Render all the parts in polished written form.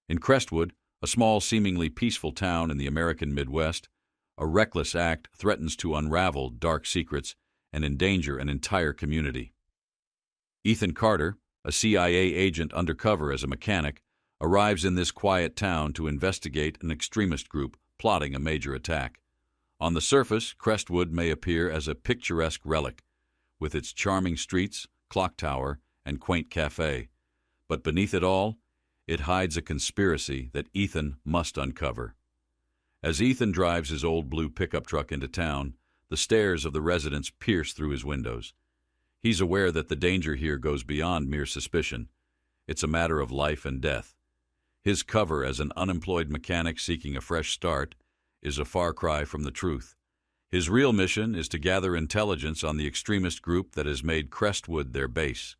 In Crestwood, a small, seemingly peaceful town in the American Midwest, a reckless act threatens to unravel dark secrets and endanger an entire community. Ethan Carter, a CIA agent undercover as a mechanic, arrives in this quiet town to investigate an extremist group plotting a major attack. On the surface, Crestwood may appear as a picturesque relic, with its charming streets, clock tower, and quaint cafe. But beneath it all, it hides a conspiracy that Ethan must uncover. As Ethan drives his old blue pickup truck into town, the stares of the residents pierce through his windows. He's aware that the danger here goes beyond mere suspicion. It's a matter of life and death. His cover as an unemployed mechanic seeking a fresh start is a far cry from the truth. His real mission is to gather intelligence on the extremist group that has made Crestwood their base.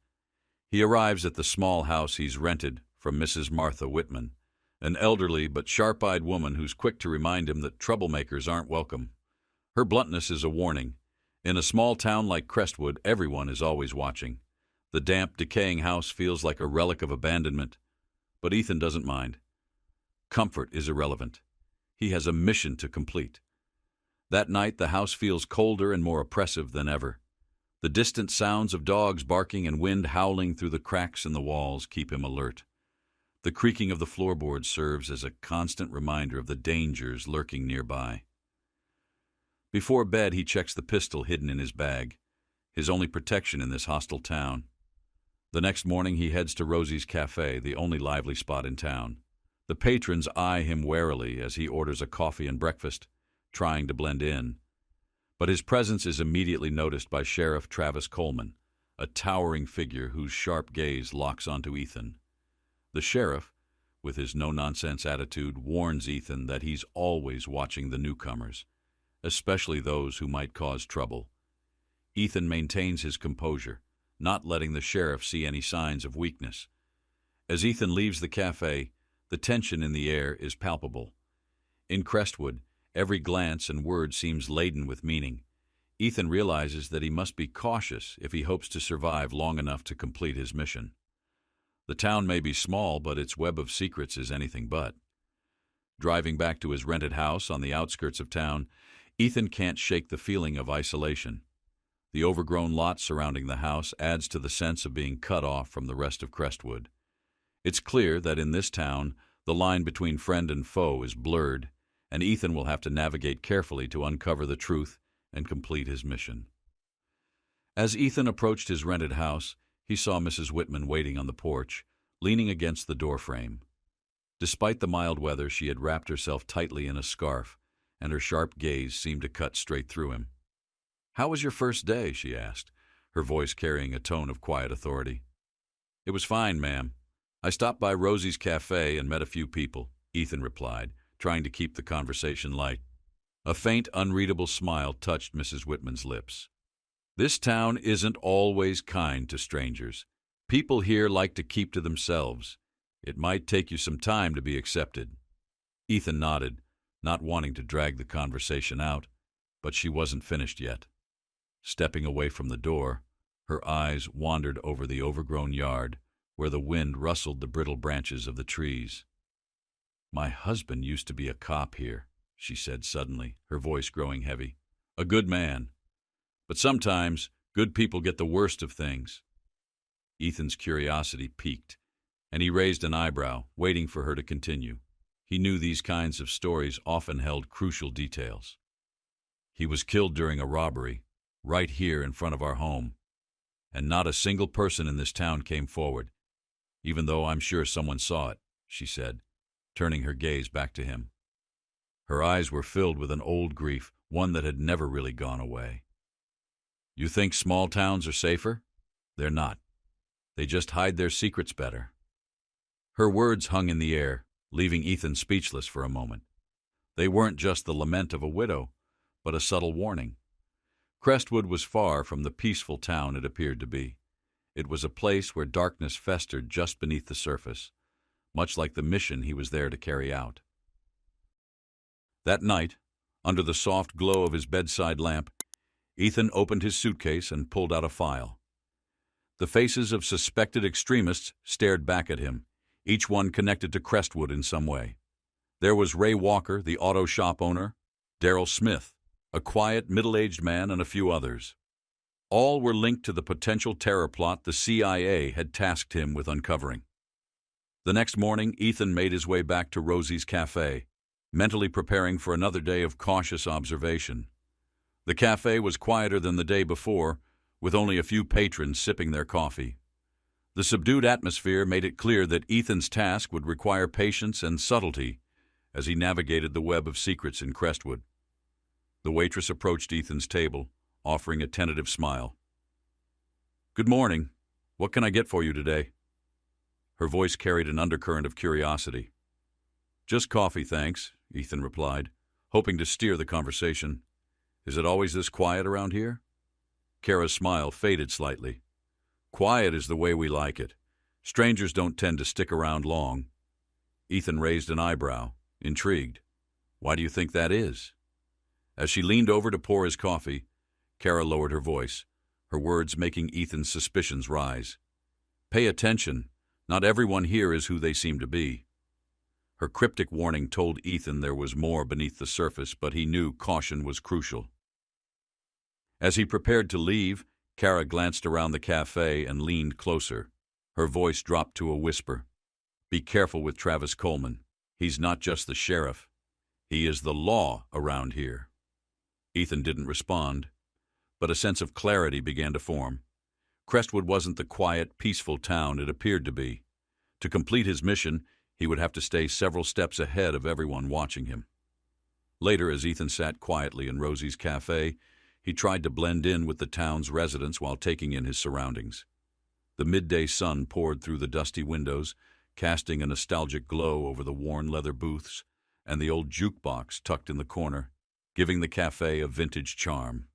He arrives at the small house he's rented from Mrs. Martha Whitman, an elderly but sharp-eyed woman who's quick to remind him that troublemakers aren't welcome. Her bluntness is a warning. In a small town like Crestwood, everyone is always watching. The damp, decaying house feels like a relic of abandonment. But Ethan doesn't mind. Comfort is irrelevant. He has a mission to complete. That night, the house feels colder and more oppressive than ever. The distant sounds of dogs barking and wind howling through the cracks in the walls keep him alert. The creaking of the floorboards serves as a constant reminder of the dangers lurking nearby. Before bed, he checks the pistol hidden in his bag, his only protection in this hostile town. The next morning, he heads to Rosie's Cafe, the only lively spot in town. The patrons eye him warily as he orders a coffee and breakfast, trying to blend in. But his presence is immediately noticed by Sheriff Travis Coleman, a towering figure whose sharp gaze locks onto Ethan. The sheriff, with his no-nonsense attitude, warns Ethan that he's always watching the newcomers, especially those who might cause trouble. Ethan maintains his composure, not letting the sheriff see any signs of weakness. As Ethan leaves the cafe, the tension in the air is palpable. In Crestwood, every glance and word seems laden with meaning. Ethan realizes that he must be cautious if he hopes to survive long enough to complete his mission. The town may be small, but its web of secrets is anything but. Driving back to his rented house on the outskirts of town, Ethan can't shake the feeling of isolation. The overgrown lot surrounding the house adds to the sense of being cut off from the rest of Crestwood. It's clear that in this town, the line between friend and foe is blurred, and Ethan will have to navigate carefully to uncover the truth and complete his mission. As Ethan approached his rented house, he saw Mrs. Whitman waiting on the porch, leaning against the doorframe. Despite the mild weather, she had wrapped herself tightly in a scarf, and her sharp gaze seemed to cut straight through him. "How was your first day?" she asked, her voice carrying a tone of quiet authority. "It was fine, ma'am. I stopped by Rosie's Cafe and met a few people," Ethan replied, trying to keep the conversation light. A faint, unreadable smile touched Mrs. Whitman's lips. "This town isn't always kind to strangers. People here like to keep to themselves. It might take you some time to be accepted." Ethan nodded, not wanting to drag the conversation out, but she wasn't finished yet. Stepping away from the door, her eyes wandered over the overgrown yard, where the wind rustled the brittle branches of the trees. "My husband used to be a cop here," she said suddenly, her voice growing heavy. "A good man. But sometimes good people get the worst of things." Ethan's curiosity piqued, and he raised an eyebrow, waiting for her to continue. He knew these kinds of stories often held crucial details. "He was killed during a robbery, right here in front of our home. And not a single person in this town came forward, even though I'm sure someone saw it," she said, turning her gaze back to him. Her eyes were filled with an old grief, one that had never really gone away. "You think small towns are safer? They're not. They just hide their secrets better." Her words hung in the air, leaving Ethan speechless for a moment. They weren't just the lament of a widow, but a subtle warning. Crestwood was far from the peaceful town it appeared to be. It was a place where darkness festered just beneath the surface, much like the mission he was there to carry out. That night, under the soft glow of his bedside lamp, Ethan opened his suitcase and pulled out a file. The faces of suspected extremists stared back at him, each one connected to Crestwood in some way. There was Ray Walker, the auto shop owner, Darrell Smith, a quiet, middle-aged man, and a few others. All were linked to the potential terror plot the CIA had tasked him with uncovering. The next morning, Ethan made his way back to Rosie's cafe, mentally preparing for another day of cautious observation. The cafe was quieter than the day before, with only a few patrons sipping their coffee. The subdued atmosphere made it clear that Ethan's task would require patience and subtlety as he navigated the web of secrets in Crestwood. The waitress approached Ethan's table, offering a tentative smile. "Good morning. What can I get for you today?" Her voice carried an undercurrent of curiosity. "Just coffee, thanks," Ethan replied, hoping to steer the conversation. "Is it always this quiet around here?" Kara's smile faded slightly. "Quiet is the way we like it. Strangers don't tend to stick around long." Ethan raised an eyebrow, intrigued. "Why do you think that is?" As she leaned over to pour his coffee, Kara lowered her voice, her words making Ethan's suspicions rise. "Pay attention. Not everyone here is who they seem to be." Her cryptic warning told Ethan there was more beneath the surface, but he knew caution was crucial. As he prepared to leave, Kara glanced around the cafe and leaned closer. Her voice dropped to a whisper. "Be careful with Travis Coleman. He's not just the sheriff. He is the law around here." Ethan didn't respond, but a sense of clarity began to form. Crestwood wasn't the quiet, peaceful town it appeared to be. To complete his mission, he would have to stay several steps ahead of everyone watching him. Later, as Ethan sat quietly in Rosie's cafe, he tried to blend in with the town's residents while taking in his surroundings. The midday sun poured through the dusty windows, casting a nostalgic glow over the worn leather booths and the old jukebox tucked in the corner, giving the cafe a vintage charm.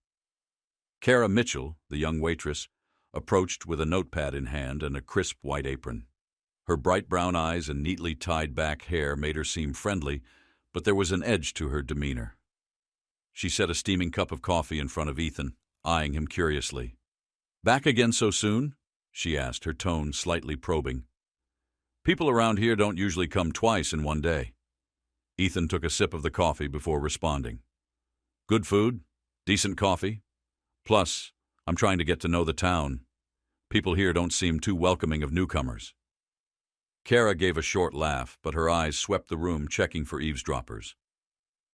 Kara Mitchell, the young waitress, approached with a notepad in hand and a crisp white apron. Her bright brown eyes and neatly tied-back hair made her seem friendly, but there was an edge to her demeanor. She set a steaming cup of coffee in front of Ethan, eyeing him curiously. "Back again so soon?" she asked, her tone slightly probing. "People around here don't usually come twice in one day." Ethan took a sip of the coffee before responding. "Good food, decent coffee. Plus, I'm trying to get to know the town. People here don't seem too welcoming of newcomers." Kara gave a short laugh, but her eyes swept the room, checking for eavesdroppers.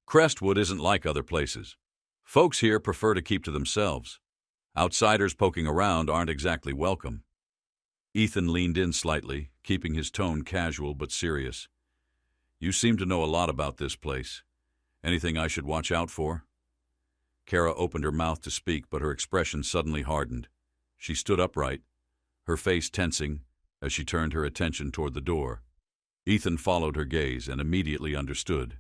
"Crestwood isn't like other places. Folks here prefer to keep to themselves. Outsiders poking around aren't exactly welcome." Ethan leaned in slightly, keeping his tone casual but serious. "You seem to know a lot about this place. Anything I should watch out for?" Kara opened her mouth to speak, but her expression suddenly hardened. She stood upright, her face tensing as she turned her attention toward the door. Ethan followed her gaze and immediately understood.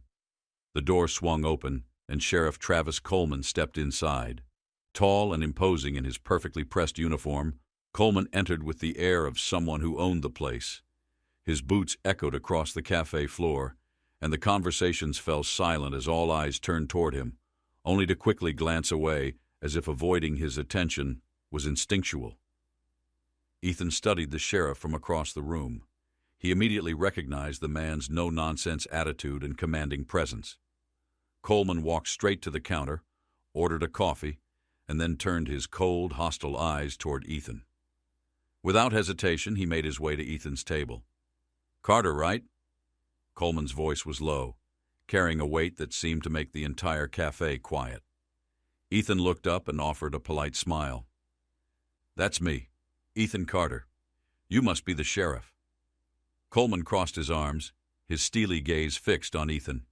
The door swung open, and Sheriff Travis Coleman stepped inside. Tall and imposing in his perfectly pressed uniform, Coleman entered with the air of someone who owned the place. His boots echoed across the cafe floor, and the conversations fell silent as all eyes turned toward him, only to quickly glance away as if avoiding his attention was instinctual. Ethan studied the sheriff from across the room. He immediately recognized the man's no-nonsense attitude and commanding presence. Coleman walked straight to the counter, ordered a coffee, and then turned his cold, hostile eyes toward Ethan. Without hesitation, he made his way to Ethan's table. "Carter, right?" Coleman's voice was low, carrying a weight that seemed to make the entire cafe quiet. Ethan looked up and offered a polite smile. "That's me, Ethan Carter. You must be the sheriff." Coleman crossed his arms, his steely gaze fixed on Ethan.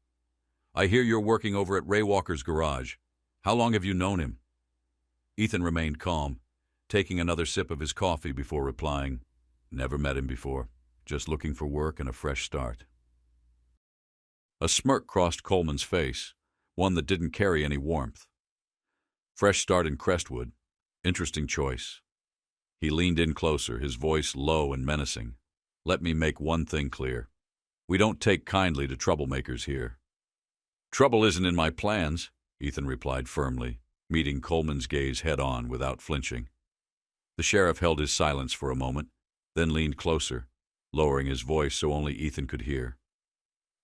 "I hear you're working over at Ray Walker's garage. How long have you known him?" Ethan remained calm, taking another sip of his coffee before replying, "Never met him before. Just looking for work and a fresh start." A smirk crossed Coleman's face, one that didn't carry any warmth. "Fresh start in Crestwood. Interesting choice." He leaned in closer, his voice low and menacing. "Let me make one thing clear. We don't take kindly to troublemakers here." "Trouble isn't in my plans," Ethan replied firmly, meeting Coleman's gaze head-on without flinching. The sheriff held his silence for a moment, then leaned closer, lowering his voice so only Ethan could hear.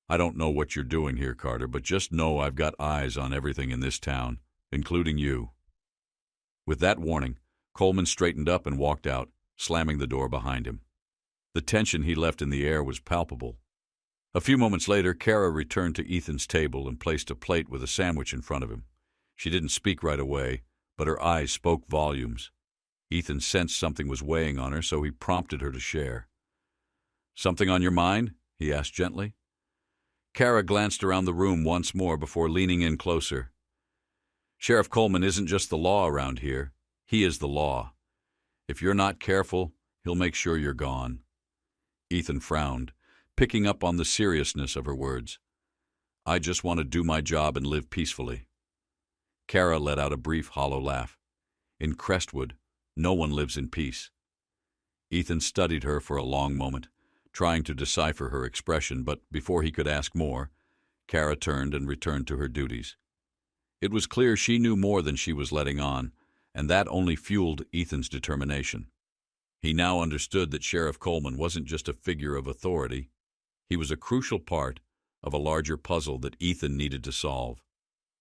"I don't know what you're doing here, Carter, but just know I've got eyes on everything in this town, including you." With that warning, Coleman straightened up and walked out, slamming the door behind him. The tension he left in the air was palpable. A few moments later, Kara returned to Ethan's table and placed a plate with a sandwich in front of him. She didn't speak right away, but her eyes spoke volumes. Ethan sensed something was weighing on her, so he prompted her to share. "Something on your mind?" he asked gently. Kara glanced around the room once more before leaning in closer. "Sheriff Coleman isn't just the law around here. He is the law. If you're not careful, he'll make sure you're gone." Ethan frowned, picking up on the seriousness of her words. "I just want to do my job and live peacefully." Kara let out a brief, hollow laugh. "In Crestwood, no one lives in peace." Ethan studied her for a long moment, trying to decipher her expression, but before he could ask more, Kara turned and returned to her duties. It was clear she knew more than she was letting on, and that only fueled Ethan's determination. He now understood that Sheriff Coleman wasn't just a figure of authority. He was a crucial part of a larger puzzle that Ethan needed to solve.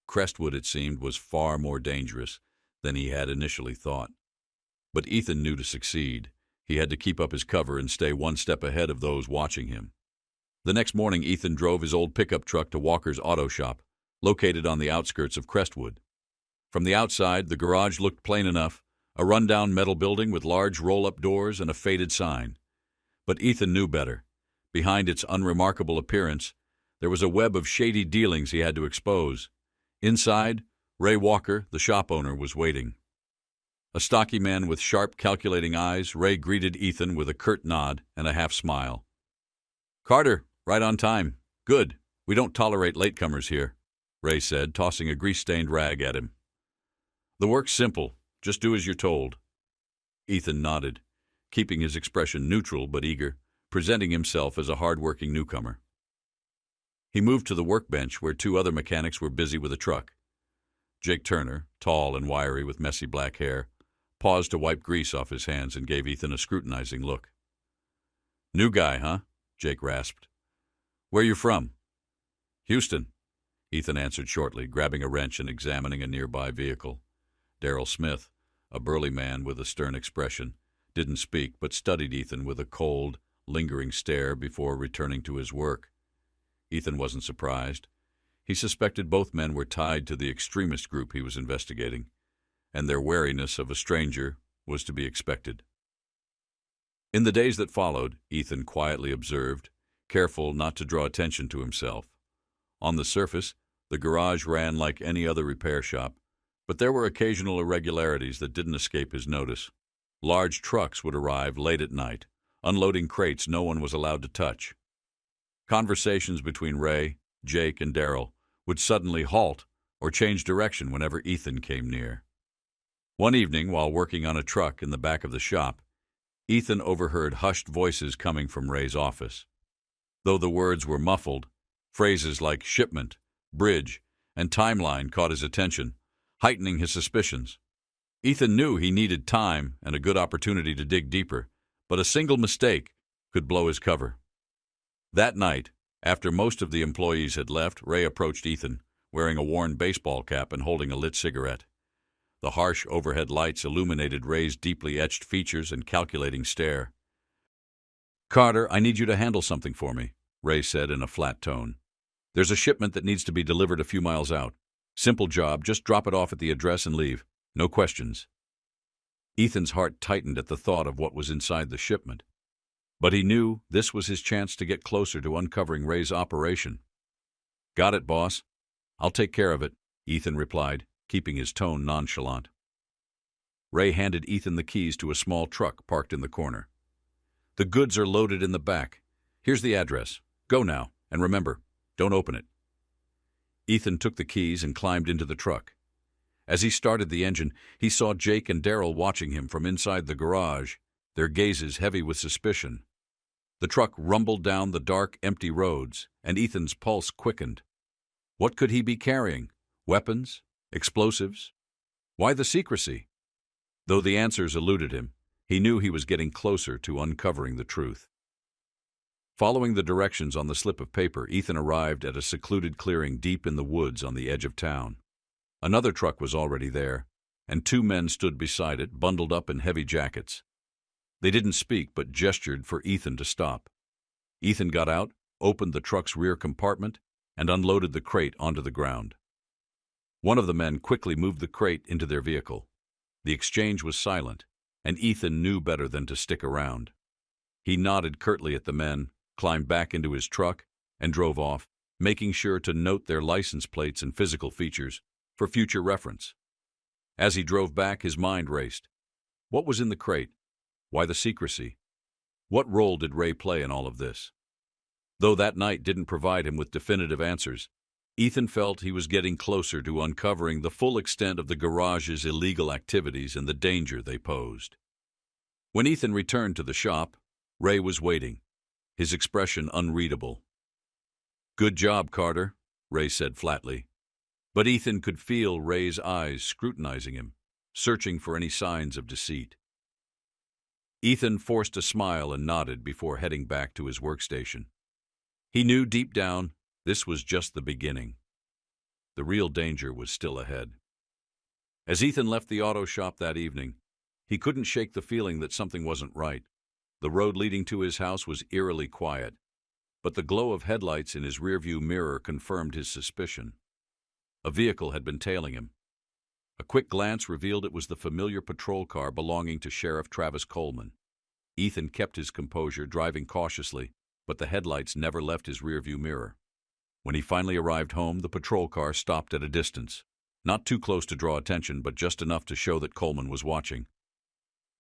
Crestwood, it seemed, was far more dangerous than he had initially thought. But Ethan knew to succeed, he had to keep up his cover and stay one step ahead of those watching him. The next morning, Ethan drove his old pickup truck to Walker's auto shop, located on the outskirts of Crestwood. From the outside, the garage looked plain enough, a rundown metal building with large roll-up doors and a faded sign. But Ethan knew better. Behind its unremarkable appearance, there was a web of shady dealings he had to expose. Inside, Ray Walker, the shop owner, was waiting. A stocky man with sharp, calculating eyes, Ray greeted Ethan with a curt nod and a half-smile. "Carter, right on time. Good. We don't tolerate latecomers here," Ray said, tossing a grease-stained rag at him. "The work's simple. Just do as you're told." Ethan nodded, keeping his expression neutral but eager, presenting himself as a hard-working newcomer. He moved to the workbench where two other mechanics were busy with a truck. Jake Turner, tall and wiry with messy black hair, paused to wipe grease off his hands and gave Ethan a scrutinizing look. "New guy, huh?" Jake rasped. "Where you from?" "Houston," Ethan answered shortly, grabbing a wrench and examining a nearby vehicle. Darrell Smith, a burly man with a stern expression, didn't speak but studied Ethan with a cold, lingering stare before returning to his work. Ethan wasn't surprised. He suspected both men were tied to the extremist group he was investigating, and their wariness of a stranger was to be expected. In the days that followed, Ethan quietly observed, careful not to draw attention to himself. On the surface, the garage ran like any other repair shop, but there were occasional irregularities that didn't escape his notice. Large trucks would arrive late at night, unloading crates no one was allowed to touch. Conversations between Ray, Jake, and Darrell would suddenly halt or change direction whenever Ethan came near. One evening, while working on a truck in the back of the shop, Ethan overheard hushed voices coming from Ray's office. Though the words were muffled, phrases like shipment, bridge, and timeline caught his attention, heightening his suspicions. Ethan knew he needed time and a good opportunity to dig deeper, but a single mistake could blow his cover. That night, after most of the employees had left, Ray approached Ethan, wearing a worn baseball cap and holding a lit cigarette. The harsh overhead lights illuminated Ray's deeply etched features and calculating stare. "Carter, I need you to handle something for me," Ray said in a flat tone. "There's a shipment that needs to be delivered a few miles out. Simple job, just drop it off at the address and leave. No questions." Ethan's heart tightened at the thought of what was inside the shipment. But he knew this was his chance to get closer to uncovering Ray's operation. "Got it, boss. I'll take care of it," Ethan replied, keeping his tone nonchalant. Ray handed Ethan the keys to a small truck parked in the corner. "The goods are loaded in the back. Here's the address. Go now, and remember, don't open it." Ethan took the keys and climbed into the truck. As he started the engine, he saw Jake and Darrell watching him from inside the garage, their gazes heavy with suspicion. The truck rumbled down the dark, empty roads, and Ethan's pulse quickened. What could he be carrying? Weapons? Explosives? Why the secrecy? Though the answers eluded him, he knew he was getting closer to uncovering the truth. Following the directions on the slip of paper, Ethan arrived at a secluded clearing deep in the woods on the edge of town. Another truck was already there, and two men stood beside it, bundled up in heavy jackets. They didn't speak, but gestured for Ethan to stop. Ethan got out, opened the truck's rear compartment, and unloaded the crate onto the ground. One of the men quickly moved the crate into their vehicle. The exchange was silent, and Ethan knew better than to stick around. He nodded curtly at the men, climbed back into his truck, and drove off, making sure to note their license plates and physical features for future reference. As he drove back, his mind raced. What was in the crate? Why the secrecy? What role did Ray play in all of this? Though that night didn't provide him with definitive answers, Ethan felt he was getting closer to uncovering the full extent of the garage's illegal activities and the danger they posed. When Ethan returned to the shop, Ray was waiting, his expression unreadable. "Good job, Carter," Ray said flatly. But Ethan could feel Ray's eyes scrutinizing him, searching for any signs of deceit. Ethan forced a smile and nodded before heading back to his workstation. He knew deep down this was just the beginning. The real danger was still ahead. As Ethan left the auto shop that evening, he couldn't shake the feeling that something wasn't right. The road leading to his house was eerily quiet, but the glow of headlights in his rearview mirror confirmed his suspicion. A vehicle had been tailing him. A quick glance revealed it was the familiar patrol car belonging to Sheriff Travis Coleman. Ethan kept his composure, driving cautiously, but the headlights never left his rearview mirror. When he finally arrived home, the patrol car stopped at a distance, not too close to draw attention, but just enough to show that Coleman was watching.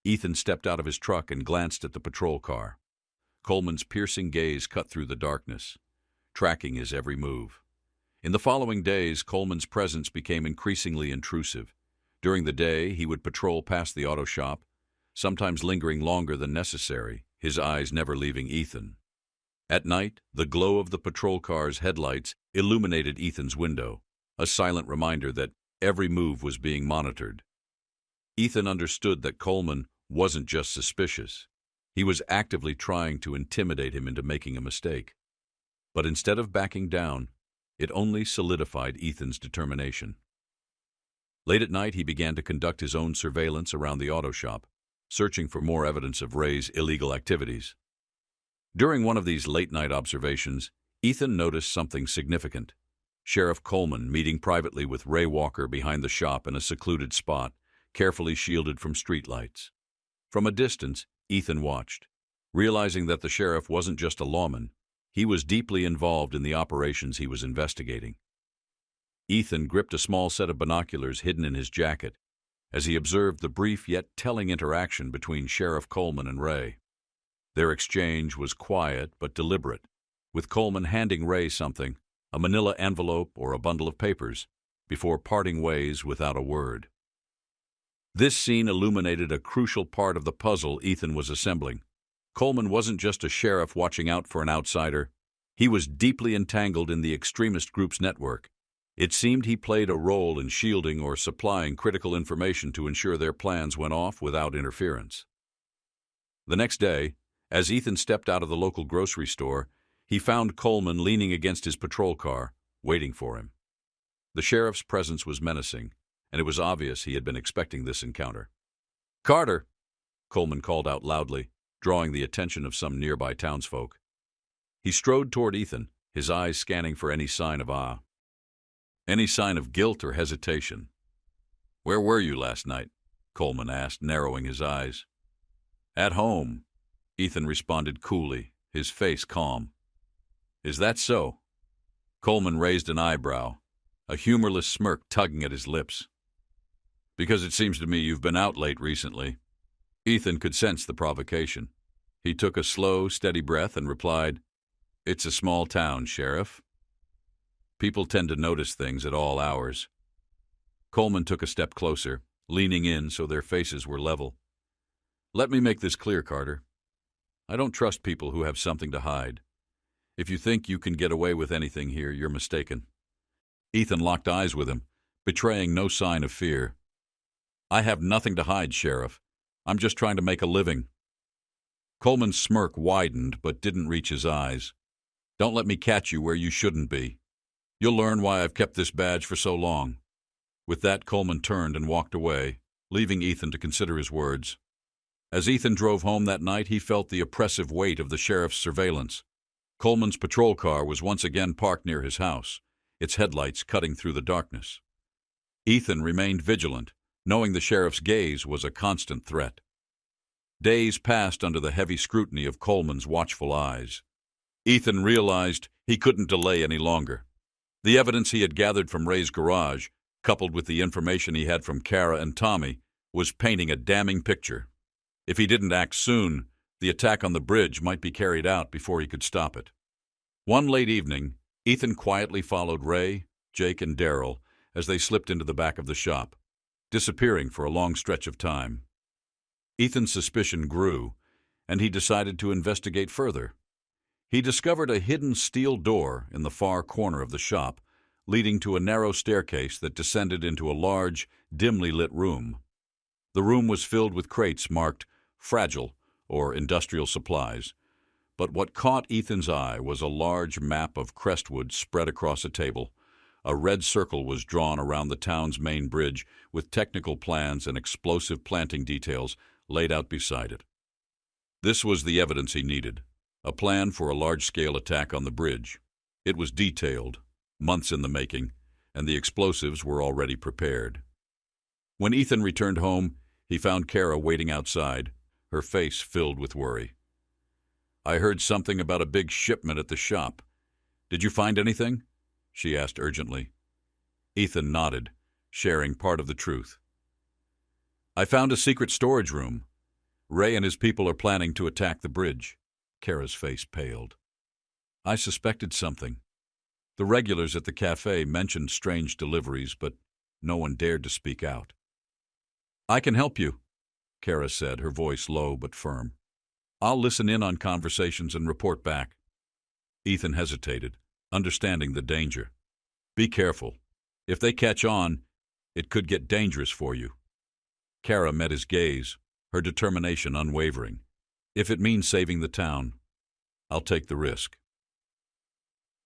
Ethan stepped out of his truck and glanced at the patrol car. Coleman's piercing gaze cut through the darkness, tracking his every move. In the following days, Coleman's presence became increasingly intrusive. During the day, he would patrol past the auto shop, sometimes lingering longer than necessary, his eyes never leaving Ethan. At night, the glow of the patrol car's headlights illuminated Ethan's window, a silent reminder that every move was being monitored. Ethan understood that Coleman wasn't just suspicious. He was actively trying to intimidate him into making a mistake. But instead of backing down, it only solidified Ethan's determination. Late at night, he began to conduct his own surveillance around the auto shop, searching for more evidence of Ray's illegal activities. During one of these late-night observations, Ethan noticed something significant. Sheriff Coleman meeting privately with Ray Walker behind the shop in a secluded spot, carefully shielded from streetlights. From a distance, Ethan watched, realizing that the sheriff wasn't just a lawman. He was deeply involved in the operations he was investigating. Ethan gripped a small set of binoculars hidden in his jacket as he observed the brief yet telling interaction between Sheriff Coleman and Ray. Their exchange was quiet but deliberate, with Coleman handing Ray something, a manila envelope or a bundle of papers, before parting ways without a word. This scene illuminated a crucial part of the puzzle Ethan was assembling. Coleman wasn't just a sheriff watching out for an outsider. He was deeply entangled in the extremist group's network. It seemed he played a role in shielding or supplying critical information to ensure their plans went off without interference. The next day, as Ethan stepped out of the local grocery store, he found Coleman leaning against his patrol car, waiting for him. The sheriff's presence was menacing, and it was obvious he had been expecting this encounter. "Carter!" Coleman called out loudly, drawing the attention of some nearby townsfolk. He strode toward Ethan, his eyes scanning for any sign of awe, any sign of guilt or hesitation. "Where were you last night?" Coleman asked, narrowing his eyes. "At home," Ethan responded coolly, his face calm. "Is that so?" Coleman raised an eyebrow, a humorless smirk tugging at his lips. "Because it seems to me you've been out late recently." Ethan could sense the provocation. He took a slow, steady breath and replied, "It's a small town, Sheriff. People tend to notice things at all hours." Coleman took a step closer, leaning in so their faces were level. "Let me make this clear, Carter. I don't trust people who have something to hide. If you think you can get away with anything here, you're mistaken." Ethan locked eyes with him, betraying no sign of fear. "I have nothing to hide, Sheriff. I'm just trying to make a living." Coleman's smirk widened but didn't reach his eyes. "Don't let me catch you where you shouldn't be. You'll learn why I've kept this badge for so long." With that, Coleman turned and walked away, leaving Ethan to consider his words. As Ethan drove home that night, he felt the oppressive weight of the sheriff's surveillance. Coleman's patrol car was once again parked near his house, its headlights cutting through the darkness. Ethan remained vigilant, knowing the sheriff's gaze was a constant threat. Days passed under the heavy scrutiny of Coleman's watchful eyes. Ethan realized he couldn't delay any longer. The evidence he had gathered from Ray's garage, coupled with the information he had from Kara and Tommy, was painting a damning picture. If he didn't act soon, the attack on the bridge might be carried out before he could stop it. One late evening, Ethan quietly followed Ray, Jake, and Darrell as they slipped into the back of the shop, disappearing for a long stretch of time. Ethan's suspicion grew, and he decided to investigate further. He discovered a hidden steel door in the far corner of the shop, leading to a narrow staircase that descended into a large, dimly lit room. The room was filled with crates marked "fragile" or industrial supplies, but what caught Ethan's eye was a large map of Crestwood spread across a table. A red circle was drawn around the town's main bridge, with technical plans and explosive planting details laid out beside it. This was the evidence he needed, a plan for a large-scale attack on the bridge. It was detailed, months in the making, and the explosives were already prepared. When Ethan returned home, he found Kara waiting outside, her face filled with worry. "I heard something about a big shipment at the shop. Did you find anything?" she asked urgently. Ethan nodded, sharing part of the truth. "I found a secret storage room. Ray and his people are planning to attack the bridge." Kara's face paled. "I suspected something. The regulars at the cafe mentioned strange deliveries, but no one dared to speak out." "I can help you," Kara said, her voice low but firm. "I'll listen in on conversations and report back." Ethan hesitated, understanding the danger. "Be careful. If they catch on, it could get dangerous for you." Kara met his gaze, her determination unwavering. "If it means saving the town, I'll take the risk."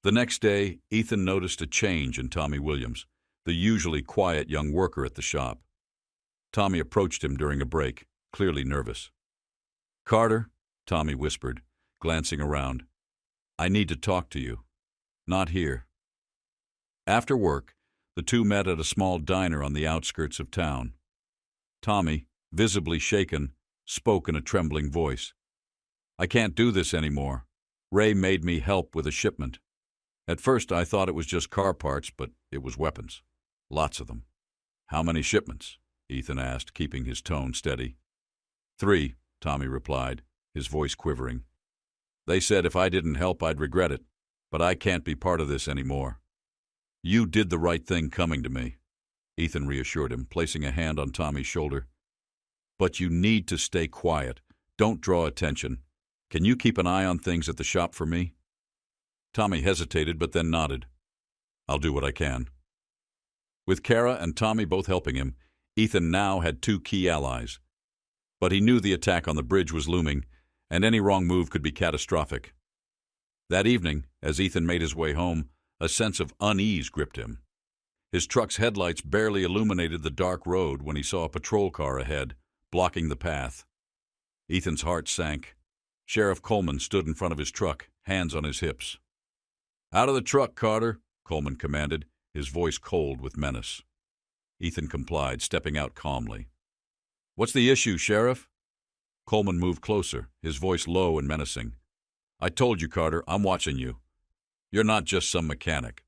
The next day, Ethan noticed a change in Tommy Williams, the usually quiet young worker at the shop. Tommy approached him during a break, clearly nervous. "Carter," Tommy whispered, glancing around, "I need to talk to you." "Not here." After work, the two met at a small diner on the outskirts of town. Tommy, visibly shaken, spoke in a trembling voice. "I can't do this anymore. Ray made me help with a shipment. At first I thought it was just car parts, but it was weapons. Lots of them." "How many shipments?" Ethan asked, keeping his tone steady. "3," Tommy replied, his voice quivering. "They said if I didn't help I'd regret it, but I can't be part of this anymore." "You did the right thing coming to me," Ethan reassured him, placing a hand on Tommy's shoulder. "But you need to stay quiet. Don't draw attention. Can you keep an eye on things at the shop for me?" Tommy hesitated, but then nodded. "I'll do what I can." With Kara and Tommy both helping him, Ethan now had two key allies. But he knew the attack on the bridge was looming, and any wrong move could be catastrophic. That evening, as Ethan made his way home, a sense of unease gripped him. His truck's headlights barely illuminated the dark road when he saw a patrol car ahead, blocking the path. Ethan's heart sank. Sheriff Coleman stood in front of his truck, hands on his hips. "Out of the truck, Carter," Coleman commanded, his voice cold with menace. Ethan complied, stepping out calmly. "What's the issue, Sheriff?" Coleman moved closer, his voice low and menacing. "I told you, Carter, I'm watching you. You're not just some mechanic."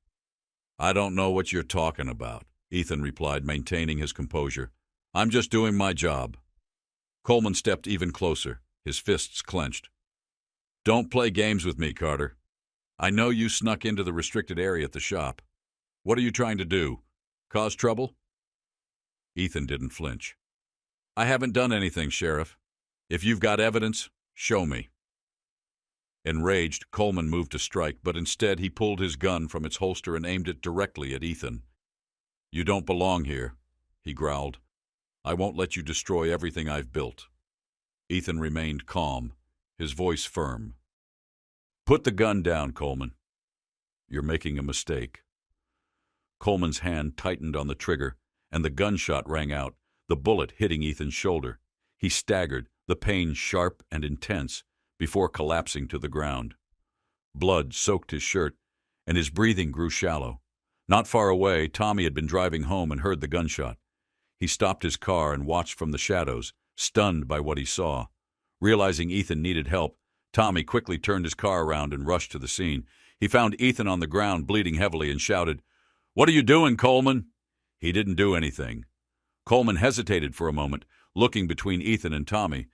"I don't know what you're talking about," Ethan replied, maintaining his composure. "I'm just doing my job." Coleman stepped even closer, his fists clenched. "Don't play games with me, Carter. I know you snuck into the restricted area at the shop. What are you trying to do? Cause trouble?" Ethan didn't flinch. "I haven't done anything, Sheriff. If you've got evidence, show me." Enraged, Coleman moved to strike, but instead he pulled his gun from its holster and aimed it directly at Ethan. "You don't belong here," he growled. "I won't let you destroy everything I've built." Ethan remained calm, his voice firm. "Put the gun down, Coleman. You're making a mistake." Coleman's hand tightened on the trigger, and the gunshot rang out, the bullet hitting Ethan's shoulder. He staggered, the pain sharp and intense, before collapsing to the ground. Blood soaked his shirt, and his breathing grew shallow. Not far away, Tommy had been driving home and heard the gunshot. He stopped his car and watched from the shadows, stunned by what he saw. Realizing Ethan needed help, Tommy quickly turned his car around and rushed to the scene. He found Ethan on the ground, bleeding heavily, and shouted, "What are you doing, Coleman?" He didn't do anything. Coleman hesitated for a moment, looking between Ethan and Tommy.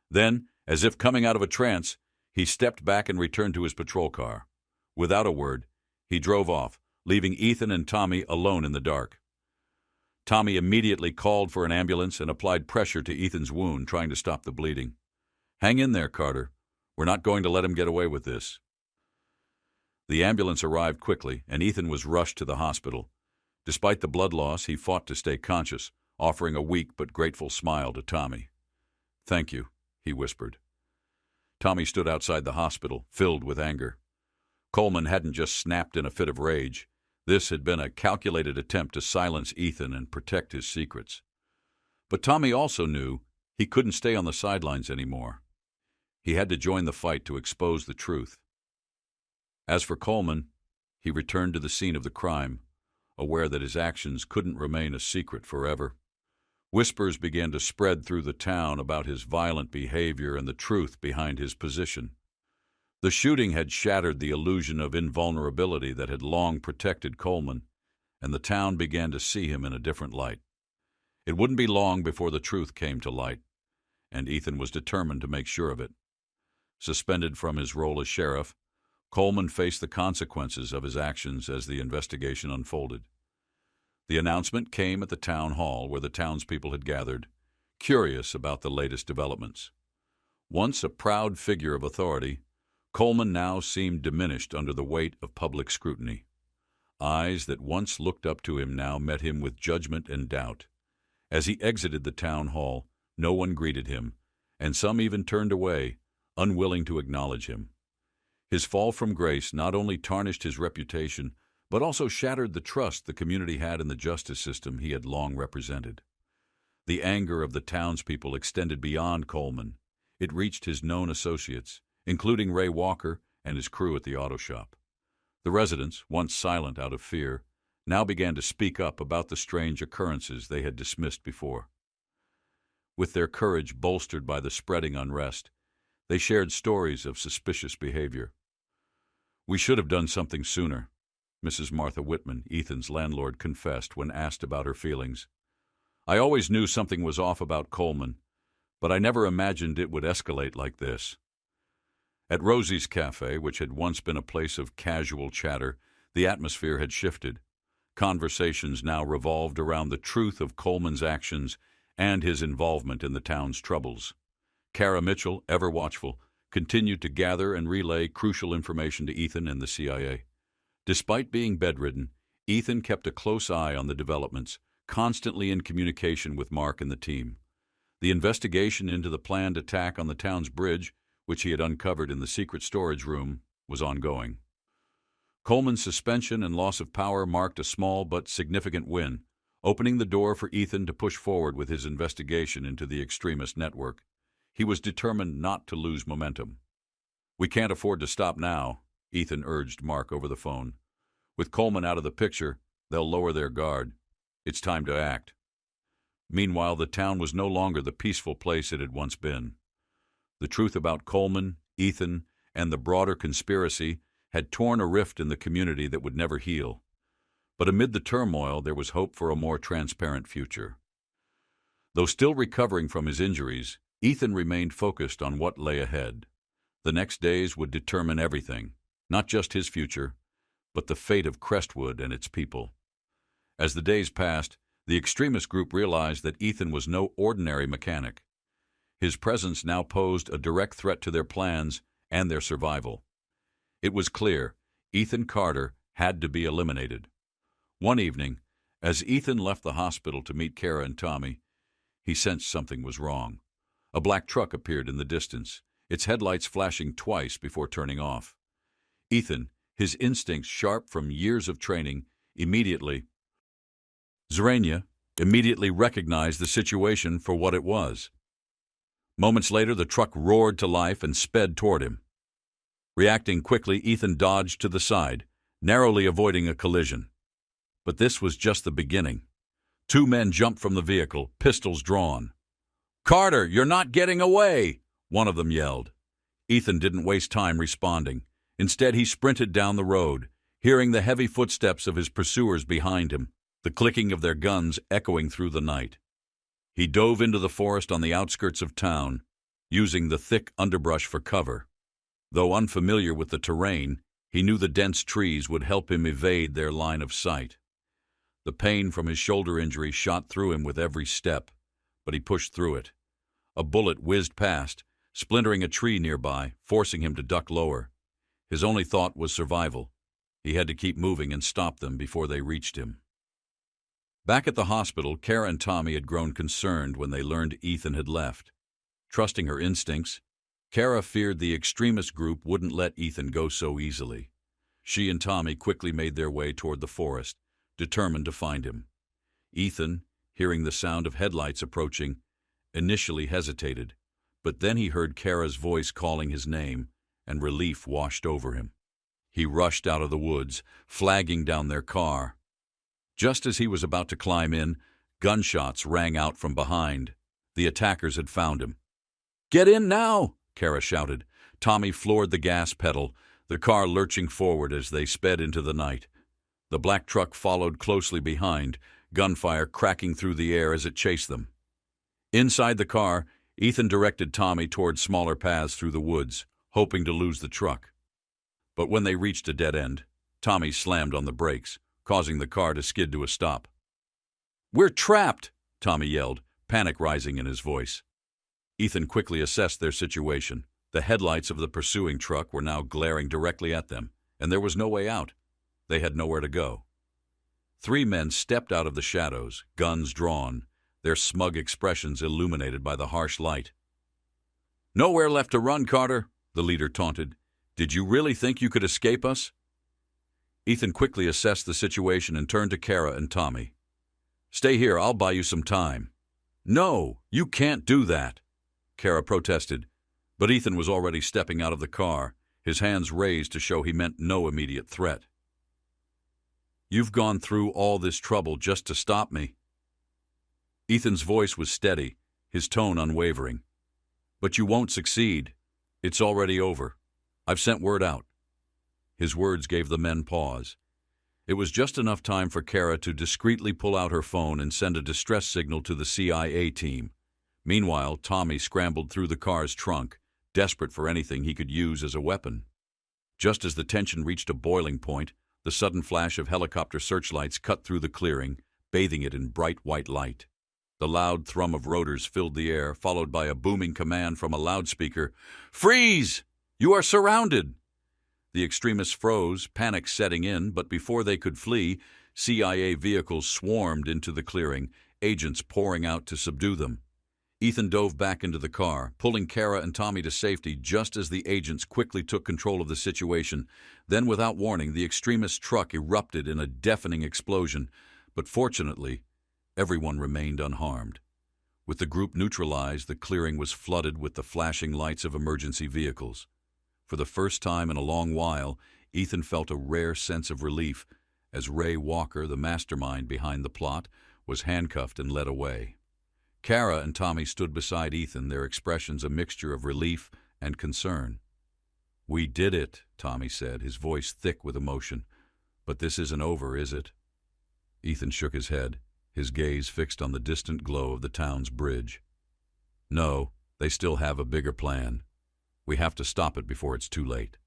Then, as if coming out of a trance, he stepped back and returned to his patrol car. Without a word, he drove off, leaving Ethan and Tommy alone in the dark. Tommy immediately called for an ambulance and applied pressure to Ethan's wound, trying to stop the bleeding. "Hang in there, Carter. We're not going to let him get away with this." The ambulance arrived quickly, and Ethan was rushed to the hospital. Despite the blood loss, he fought to stay conscious, offering a weak but grateful smile to Tommy. "Thank you," he whispered. Tommy stood outside the hospital, filled with anger. Coleman hadn't just snapped in a fit of rage. This had been a calculated attempt to silence Ethan and protect his secrets. But Tommy also knew he couldn't stay on the sidelines anymore. He had to join the fight to expose the truth. As for Coleman, he returned to the scene of the crime, aware that his actions couldn't remain a secret forever. Whispers began to spread through the town about his violent behavior and the truth behind his position. The shooting had shattered the illusion of invulnerability that had long protected Coleman, and the town began to see him in a different light. It wouldn't be long before the truth came to light, and Ethan was determined to make sure of it. Suspended from his role as sheriff, Coleman faced the consequences of his actions as the investigation unfolded. The announcement came at the town hall where the townspeople had gathered, curious about the latest developments. Once a proud figure of authority, Coleman now seemed diminished under the weight of public scrutiny. Eyes that once looked up to him now met him with judgment and doubt. As he exited the town hall, no one greeted him, and some even turned away, unwilling to acknowledge him. His fall from grace not only tarnished his reputation, but also shattered the trust the community had in the justice system he had long represented. The anger of the townspeople extended beyond Coleman. It reached his known associates, including Ray Walker and his crew at the auto shop. The residents, once silent out of fear, now began to speak up about the strange occurrences they had dismissed before. With their courage bolstered by the spreading unrest, they shared stories of suspicious behavior. "We should have done something sooner," Mrs. Martha Whitman, Ethan's landlord, confessed when asked about her feelings. "I always knew something was off about Coleman, but I never imagined it would escalate like this." At Rosie's Cafe, which had once been a place of casual chatter, the atmosphere had shifted. Conversations now revolved around the truth of Coleman's actions and his involvement in the town's troubles. Kara Mitchell, ever watchful, continued to gather and relay crucial information to Ethan and the CIA. Despite being bedridden, Ethan kept a close eye on the developments, constantly in communication with Mark and the team. The investigation into the planned attack on the town's bridge, which he had uncovered in the secret storage room, was ongoing. Coleman's suspension and loss of power marked a small but significant win, opening the door for Ethan to push forward with his investigation into the extremist network. He was determined not to lose momentum. "We can't afford to stop now," Ethan urged Mark over the phone. "With Coleman out of the picture, they'll lower their guard. It's time to act." Meanwhile, the town was no longer the peaceful place it had once been. The truth about Coleman, Ethan, and the broader conspiracy had torn a rift in the community that would never heal. But amid the turmoil, there was hope for a more transparent future. Though still recovering from his injuries, Ethan remained focused on what lay ahead. The next days would determine everything, not just his future, but the fate of Crestwood and its people. As the days passed, the extremist group realized that Ethan was no ordinary mechanic. His presence now posed a direct threat to their plans and their survival. It was clear Ethan Carter had to be eliminated. One evening, as Ethan left the hospital to meet Kara and Tommy, he sensed something was wrong. A black truck appeared in the distance, its headlights flashing twice before turning off. Ethan, his instincts sharp from years of training, immediately recognized the situation for what it was. Moments later, the truck roared to life and sped toward him. Reacting quickly, Ethan dodged to the side, narrowly avoiding a collision. But this was just the beginning. Two men jumped from the vehicle, pistols drawn. "Carter, you're not getting away!" one of them yelled. Ethan didn't waste time responding. Instead, he sprinted down the road, hearing the heavy footsteps of his pursuers behind him, the clicking of their guns echoing through the night. He dove into the forest on the outskirts of town, using the thick underbrush for cover. Though unfamiliar with the terrain, he knew the dense trees would help him evade their line of sight. The pain from his shoulder injury shot through him with every step, but he pushed through it. A bullet whizzed past, splintering a tree nearby, forcing him to duck lower. His only thought was survival. He had to keep moving and stop them before they reached him. Back at the hospital, Kara and Tommy had grown concerned when they learned Ethan had left. Trusting her instincts, Kara feared the extremist group wouldn't let Ethan go so easily. She and Tommy quickly made their way toward the forest, determined to find him. Ethan, hearing the sound of headlights approaching, initially hesitated, but then he heard Kara's voice calling his name, and relief washed over him. He rushed out of the woods, flagging down their car. Just as he was about to climb in, gunshots rang out from behind. The attackers had found him. "Get in now!" Kara shouted. Tommy floored the gas pedal, the car lurching forward as they sped into the night. The black truck followed closely behind, gunfire cracking through the air as it chased them. Inside the car, Ethan directed Tommy toward smaller paths through the woods, hoping to lose the truck. But when they reached a dead end, Tommy slammed on the brakes, causing the car to skid to a stop. "We're trapped!" Tommy yelled, panic rising in his voice. Ethan quickly assessed their situation. The headlights of the pursuing truck were now glaring directly at them, and there was no way out. They had nowhere to go. Three men stepped out of the shadows, guns drawn, their smug expressions illuminated by the harsh light. "Nowhere left to run, Carter," the leader taunted. "Did you really think you could escape us?" Ethan quickly assessed the situation and turned to Kara and Tommy. "Stay here, I'll buy you some time." "No, you can't do that," Kara protested, but Ethan was already stepping out of the car, his hands raised to show he meant no immediate threat. "You've gone through all this trouble just to stop me." Ethan's voice was steady, his tone unwavering. "But you won't succeed. It's already over. I've sent word out." His words gave the men pause. It was just enough time for Kara to discreetly pull out her phone and send a distress signal to the CIA team. Meanwhile, Tommy scrambled through the car's trunk, desperate for anything he could use as a weapon. Just as the tension reached a boiling point, the sudden flash of helicopter searchlights cut through the clearing, bathing it in bright white light. The loud thrum of rotors filled the air, followed by a booming command from a loudspeaker. "Freeze! You are surrounded!" The extremists froze, panic setting in, but before they could flee, CIA vehicles swarmed into the clearing, agents pouring out to subdue them. Ethan dove back into the car, pulling Kara and Tommy to safety just as the agents quickly took control of the situation. Then, without warning, the extremist truck erupted in a deafening explosion, but fortunately, everyone remained unharmed. With the group neutralized, the clearing was flooded with the flashing lights of emergency vehicles. For the first time in a long while, Ethan felt a rare sense of relief as Ray Walker, the mastermind behind the plot, was handcuffed and led away. Kara and Tommy stood beside Ethan, their expressions a mixture of relief and concern. "We did it," Tommy said, his voice thick with emotion. "But this isn't over, is it?" Ethan shook his head, his gaze fixed on the distant glow of the town's bridge. "No, they still have a bigger plan. We have to stop it before it's too late."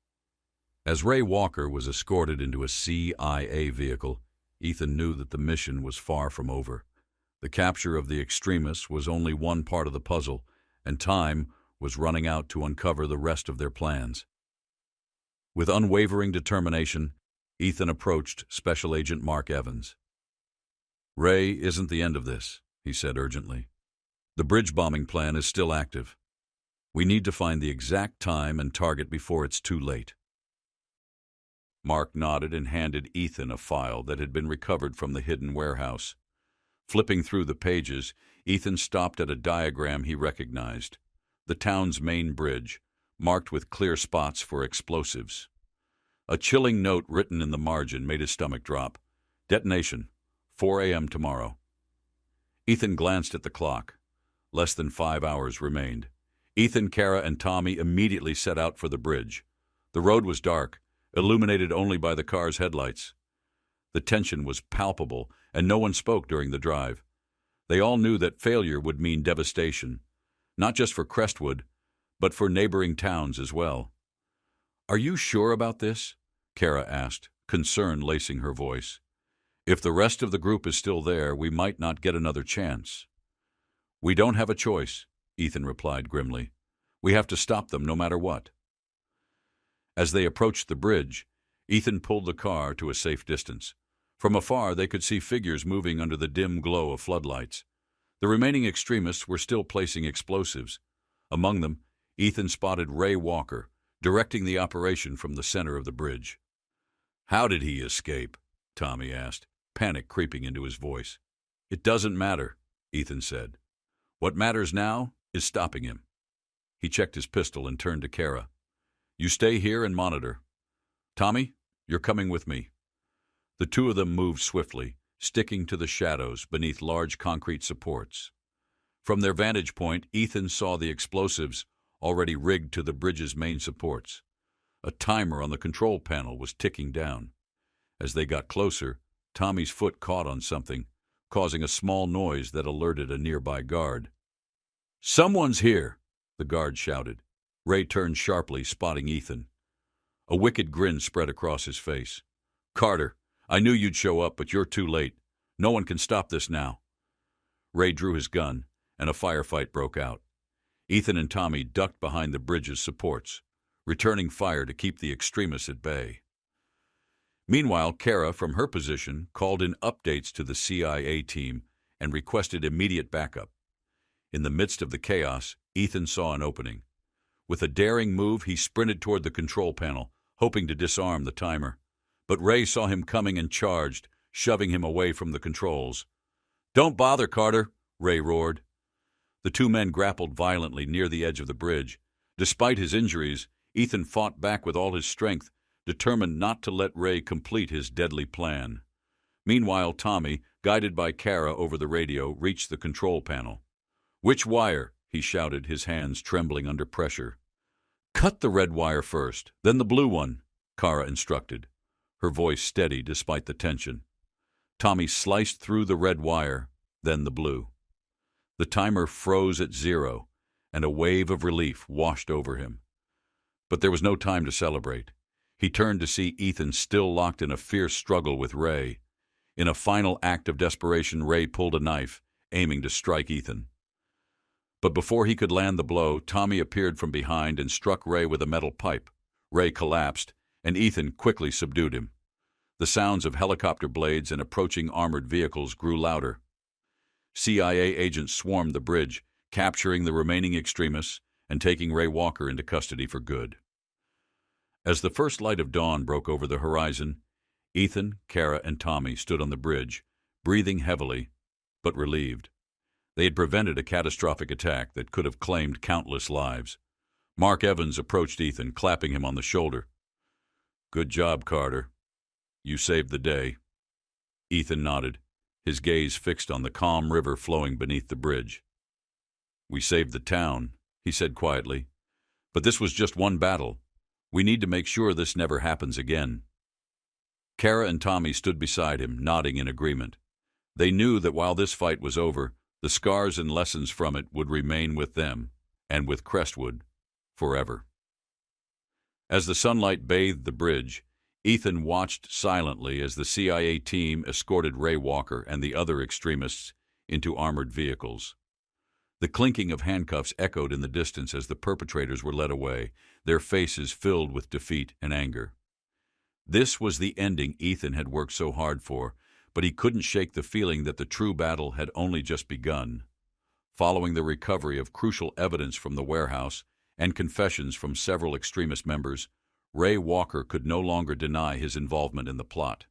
As Ray Walker was escorted into a CIA vehicle, Ethan knew that the mission was far from over. The capture of the extremists was only one part of the puzzle, and time was running out to uncover the rest of their plans. With unwavering determination, Ethan approached Special Agent Mark Evans. "Ray isn't the end of this," he said urgently. "The bridge bombing plan is still active. We need to find the exact time and target before it's too late. Mark nodded and handed Ethan a file that had been recovered from the hidden warehouse. Flipping through the pages, Ethan stopped at a diagram he recognized. The town's main bridge, marked with clear spots for explosives. A chilling note written in the margin made his stomach drop. Detonation, 4 a.m. tomorrow. Ethan glanced at the clock. Less than 5 hours remained. Ethan, Kara, and Tommy immediately set out for the bridge. The road was dark, illuminated only by the car's headlights. The tension was palpable, and no one spoke during the drive. They all knew that failure would mean devastation, not just for Crestwood, but for neighboring towns as well. "Are you sure about this?" Kara asked, concern lacing her voice. "If the rest of the group is still there, we might not get another chance." "We don't have a choice," Ethan replied grimly. "We have to stop them no matter what." As they approached the bridge, Ethan pulled the car to a safe distance. From afar, they could see figures moving under the dim glow of floodlights. The remaining extremists were still placing explosives. Among them, Ethan spotted Ray Walker, directing the operation from the center of the bridge. "How did he escape?" Tommy asked, panic creeping into his voice. "It doesn't matter," Ethan said. "What matters now is stopping him." He checked his pistol and turned to Kara. "You stay here and monitor. Tommy, you're coming with me." The two of them moved swiftly, sticking to the shadows beneath large concrete supports. From their vantage point, Ethan saw the explosives already rigged to the bridge's main supports. A timer on the control panel was ticking down. As they got closer, Tommy's foot caught on something, causing a small noise that alerted a nearby guard. "Someone's here!" the guard shouted. Ray turned sharply, spotting Ethan. A wicked grin spread across his face. "Carter, I knew you'd show up, but you're too late. No one can stop this now." Ray drew his gun, and a firefight broke out. Ethan and Tommy ducked behind the bridge's supports, returning fire to keep the extremists at bay. Meanwhile, Kara, from her position, called in updates to the CIA team and requested immediate backup. In the midst of the chaos, Ethan saw an opening. With a daring move, he sprinted toward the control panel, hoping to disarm the timer. But Ray saw him coming and charged, shoving him away from the controls. "Don't bother, Carter," Ray roared. The two men grappled violently near the edge of the bridge. Despite his injuries, Ethan fought back with all his strength, determined not to let Ray complete his deadly plan. Meanwhile, Tommy, guided by Kara over the radio, reached the control panel. "Which wire?" he shouted, his hands trembling under pressure. "Cut the red wire first, then the blue one," Kara instructed, her voice steady despite the tension. Tommy sliced through the red wire, then the blue. The timer froze at 0, and a wave of relief washed over him. But there was no time to celebrate. He turned to see Ethan still locked in a fierce struggle with Ray. In a final act of desperation, Ray pulled a knife, aiming to strike Ethan. But before he could land the blow, Tommy appeared from behind and struck Ray with a metal pipe. Ray collapsed, and Ethan quickly subdued him. The sounds of helicopter blades and approaching armored vehicles grew louder. CIA agents swarmed the bridge, capturing the remaining extremists and taking Ray Walker into custody for good. As the first light of dawn broke over the horizon, Ethan, Kara, and Tommy stood on the bridge, breathing heavily, but relieved. They had prevented a catastrophic attack that could have claimed countless lives. Mark Evans approached Ethan, clapping him on the shoulder. "Good job, Carter. You saved the day." Ethan nodded, his gaze fixed on the calm river flowing beneath the bridge. "We saved the town," he said quietly. "But this was just one battle. We need to make sure this never happens again." Kara and Tommy stood beside him, nodding in agreement. They knew that while this fight was over, the scars and lessons from it would remain with them, and with Crestwood, forever. As the sunlight bathed the bridge, Ethan watched silently as the CIA team escorted Ray Walker and the other extremists into armored vehicles. The clinking of handcuffs echoed in the distance as the perpetrators were led away, their faces filled with defeat and anger. This was the ending Ethan had worked so hard for, but he couldn't shake the feeling that the true battle had only just begun. Following the recovery of crucial evidence from the warehouse and confessions from several extremist members, Ray Walker could no longer deny his involvement in the plot.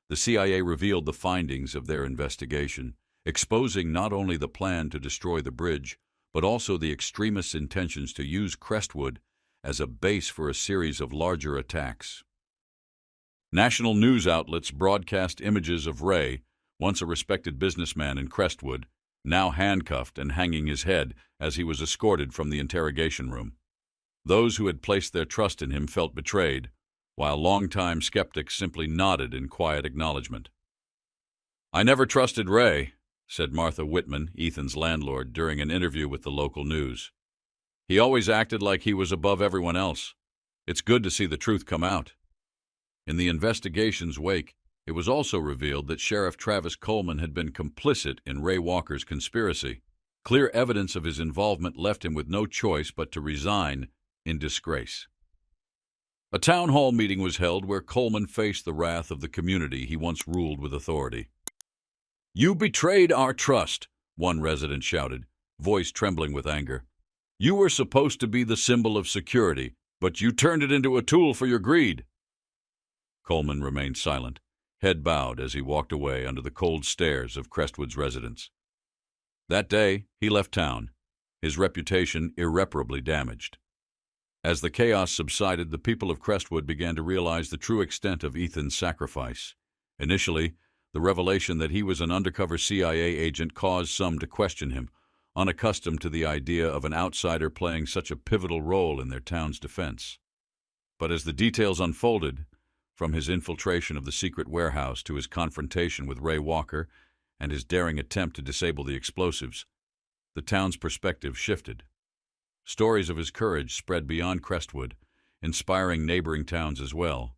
The CIA revealed the findings of their investigation, exposing not only the plan to destroy the bridge, but also the extremists' intentions to use Crestwood as a base for a series of larger attacks. National news outlets broadcast images of Ray, once a respected businessman in Crestwood, now handcuffed and hanging his head as he was escorted from the interrogation room. Those who had placed their trust in him felt betrayed, while longtime skeptics simply nodded in quiet acknowledgement. "I never trusted Ray," said Martha Whitman, Ethan's landlord, during an interview with the local news. "He always acted like he was above everyone else. It's good to see the truth come out." In the investigation's wake, it was also revealed that Sheriff Travis Coleman had been complicit in Ray Walker's conspiracy. Clear evidence of his involvement left him with no choice but to resign in disgrace. A town hall meeting was held where Coleman faced the wrath of the community he once ruled with authority. "You betrayed our trust," one resident shouted, voice trembling with anger. "You were supposed to be the symbol of security, but you turned it into a tool for your greed." Coleman remained silent, head bowed as he walked away under the cold stares of Crestwood's residents. That day, he left town, his reputation irreparably damaged. As the chaos subsided, the people of Crestwood began to realize the true extent of Ethan's sacrifice. Initially, the revelation that he was an undercover CIA agent caused some to question him, unaccustomed to the idea of an outsider playing such a pivotal role in their town's defense. But as the details unfolded, from his infiltration of the secret warehouse to his confrontation with Ray Walker and his daring attempt to disable the explosives, the town's perspective shifted. Stories of his courage spread beyond Crestwood, inspiring neighboring towns as well.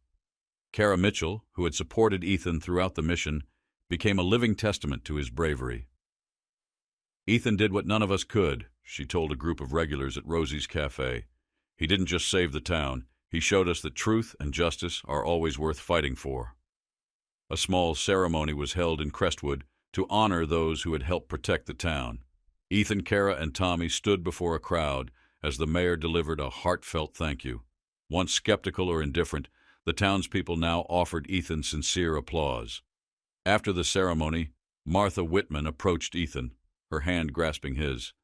Kara Mitchell, who had supported Ethan throughout the mission, became a living testament to his bravery. "Ethan did what none of us could," she told a group of regulars at Rosie's Cafe. "He didn't just save the town, he showed us that truth and justice are always worth fighting for." A small ceremony was held in Crestwood to honor those who had helped protect the town. Ethan, Kara, and Tommy stood before a crowd as the mayor delivered a heartfelt thank you. Once skeptical or indifferent, the townspeople now offered Ethan sincere applause. After the ceremony, Martha Whitman approached Ethan, her hand grasping his.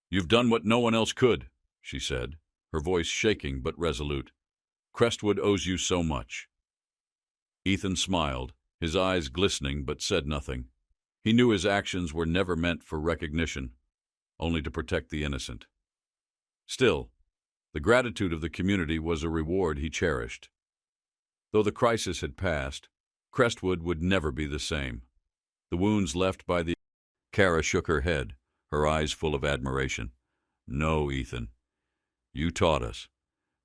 "You've done what no one else could," she said, her voice shaking but resolute. "Crestwood owes you so much." Ethan smiled, his eyes glistening, but said nothing. He knew his actions were never meant for recognition, only to protect the innocent. Still, the gratitude of the community was a reward he cherished. Though the crisis had passed, Crestwood would never be the same. The wounds left by the... Kara shook her head, her eyes full of admiration. "No, Ethan. You taught us.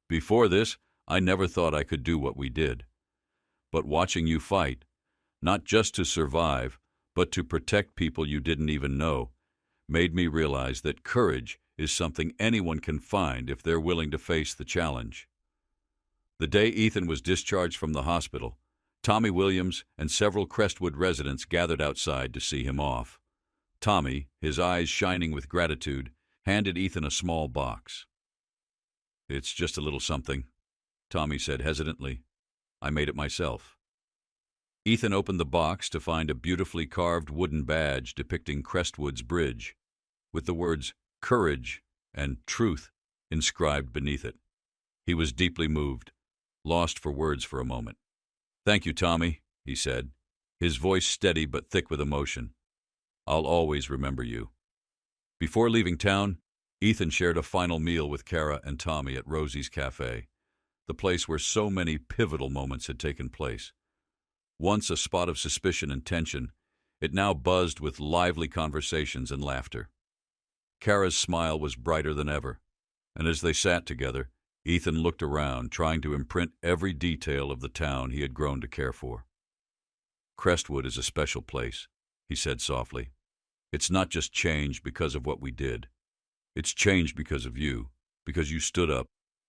Before this, I never thought I could do what we did. But watching you fight, not just to survive, but to protect people you didn't even know, made me realize that courage is something anyone can find if they're willing to face the challenge." The day Ethan was discharged from the hospital, Tommy Williams and several Crestwood residents gathered outside to see him off. Tommy, his eyes shining with gratitude, handed Ethan a small box. "It's just a little something," Tommy said hesitantly. "I made it myself." Ethan opened the box to find a beautifully carved wooden badge depicting Crestwood's bridge, with the words "Courage" and "Truth" inscribed beneath it. He was deeply moved, lost for words for a moment. "Thank you, Tommy," he said, his voice steady but thick with emotion. "I'll always remember you." Before leaving town, Ethan shared a final meal with Kara and Tommy at Rosie's Cafe, the place where so many pivotal moments had taken place. Once a spot of suspicion and tension, it now buzzed with lively conversations and laughter. Kara's smile was brighter than ever, and as they sat together, Ethan looked around, trying to imprint every detail of the town he had grown to care for. "Crestwood is a special place," he said softly. "It's not just changed because of what we did. It's changed because of you, because you stood up,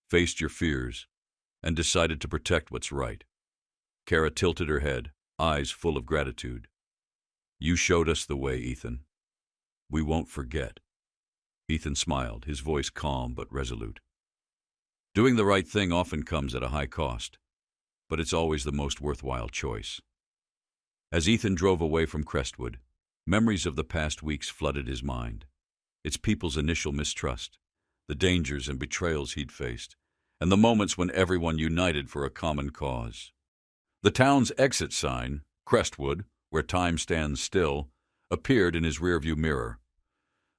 faced your fears, and decided to protect what's right." Kara tilted her head, eyes full of gratitude. "You showed us the way, Ethan. We won't forget." Ethan smiled, his voice calm but resolute. Doing the right thing often comes at a high cost, but it's always the most worthwhile choice. As Ethan drove away from Crestwood, memories of the past weeks flooded his mind. Its people's initial mistrust, the dangers and betrayals he'd faced, and the moments when everyone united for a common cause. The town's exit sign, Crestwood, where time stands still, appeared in his rearview mirror.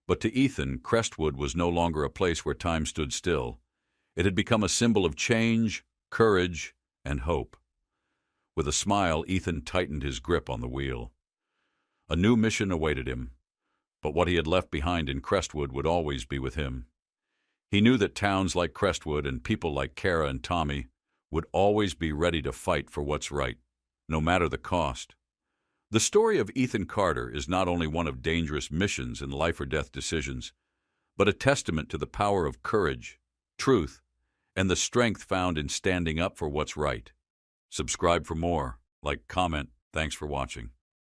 But to Ethan, Crestwood was no longer a place where time stood still. It had become a symbol of change, courage, and hope. With a smile, Ethan tightened his grip on the wheel. A new mission awaited him, but what he had left behind in Crestwood would always be with him. He knew that towns like Crestwood and people like Kara and Tommy would always be ready to fight for what's right, no matter the cost. The story of Ethan Carter is not only one of dangerous missions and life-or-death decisions, but a testament to the power of courage, truth, and the strength found in standing up for what's right. Subscribe for more. Like, comment. Thanks for watching.